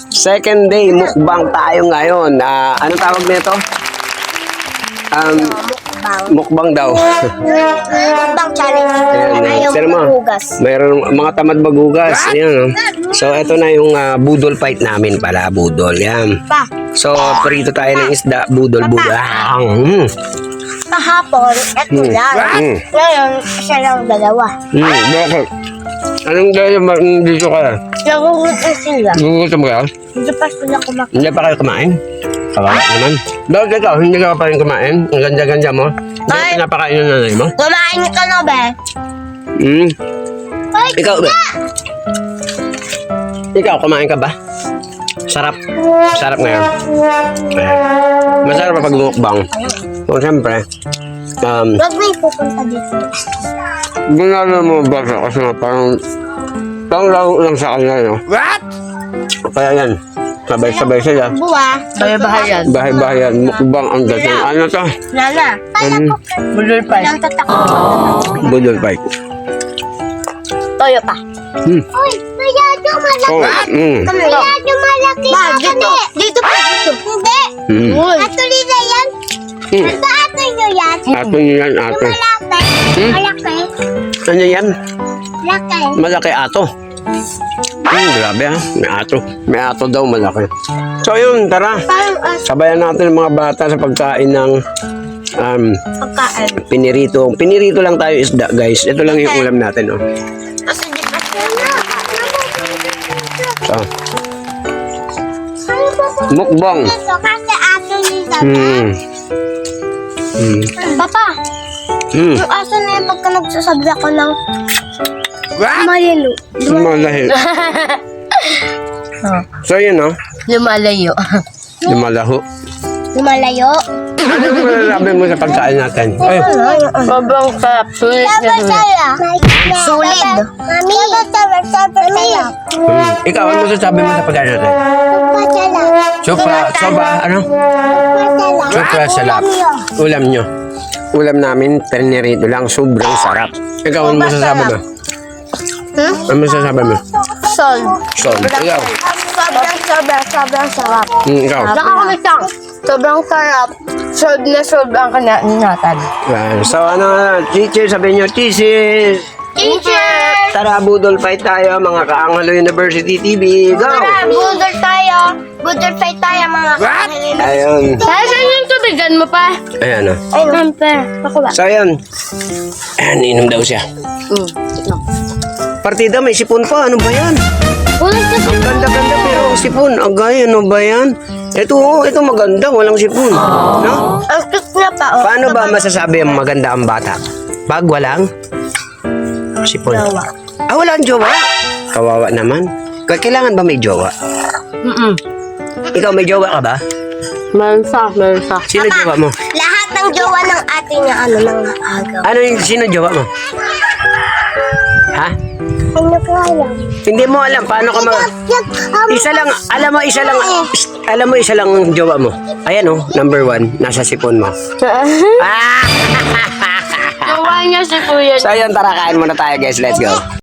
Second day, mukbang tayo ngayon. Ano tawag nito? Mukbang daw. Mukbang challenge. Ayaw Sino mo? magugas. Mayroon mga tamad magugas. Ayan, oh. So, ito na yung budol fight namin pala. Budol, yan. Pa, So, prito tayo ng isda. Budol. kahapon, eto lang. Ngayon, isa lang dalawa. Bakit? Anong dahil dito ka? Nagugutom sila. Gugutom ka? Hindi pa sila kumakain. Hindi pa kayo kumain? Kawawa naman. Bakit ikaw? Hindi ka pa rin kumain? Ang ganda-ganda mo? Hindi ka pinapakain ng nanay mo? Kumain ka na, be? Ikaw ba? Ikaw, kumain ka ba? Sarap. Sarap ngayon. Masarap pag mukbang. Kung siyempre, Huwag may pupunta dito. ginalo mo ba siya kasi nga parang laro lang sa kanya, no? What? Kaya yan, sabay-sabay sila. Buwa. Bahay-bahayan. Bahay-bahayan, mukbang ang dating. Ano to? Nana. Budol pa. Ilang tatak. Budol fight. Toyo pa. Uy, masyado malaki. Oh, Masyado malaki Ma, sa dito. kami. Dito pa, dito. Hindi. Uy. Atuloy na yan. Ano ato nyo yan? Ato nyo yan, ato. Malaki. Malaki. Ano yan? Malaki. Malaki ato. Grabe ha, may ato. May ato daw malaki. So yun, tara. Parang Sabayan natin ang mga bata sa pagkain ng pagkain. pinirito. Pinirito lang tayo isda, guys. Ito lang yung ulam natin, oh. Kasi di pa So, Ano po po mukbang. ito? Kasi ato ni Hmm. Papa, Hmm. yung aso na yun pagka nagsasabi ako ng mayelo. Malahi. So yun, oh. Lumalayo. Lumalaho. Lumalayo. Ano yung masasabi mo sa pagkain natin? Ay, Sobrang sarap. Sulit na sulit. Sulit. Mami. Mami. ikaw, ano masasabi mo sa pagkain natin? Pasala. Soba, ano? Pasala. Supra salap. Ulam nyo. Ulam namin, pinirito lang. Sobrang sarap. Ikaw, ano masasabi mo? Ano masasabi mo? Sol. Sol, ikaw. Sobrang sarap. Ikaw. Nakakamisang. Sobrang sarap. Solve ang kanatan. Yan. So ano, teacher, sabi nyo, thesis. Teacher! Tara, budol fight tayo, mga Kaangalo University TV. Go! Budol tayo. Budol fight tayo, mga kakainin. Ayun. Saan yung tubigan mo pa? Ayan, oh. Ay, namper. Ako ba? So, ayun. Ayan, inom daw siya. Partida, may sipon pa. Ano ba yan? Walang kasi. Ang ganda-ganda pero sipon. Agay, ano ba yan? Ito maganda. Walang sipon. No? Ang cute na pa. Oh. Paano ba masasabi ang maganda ang bata? Pag walang sipon. Jowa. Wala ang jowa? Kawawa naman. Kailangan ba may jowa? Ikaw may jowa ka ba? Meron sa. Sino jowa mo? Lahat ng jowa ng ate niya, ano, nang agaw. Ano yung sino jowa mo? Ha? Ano ko alam? Hindi mo alam paano ka isa lang, alam mo isa lang ang jowa mo. Ayan oh, number 1, nasa sipon mo. Jowa niya si Kuya. So ayun, tara kain muna tayo guys, let's go.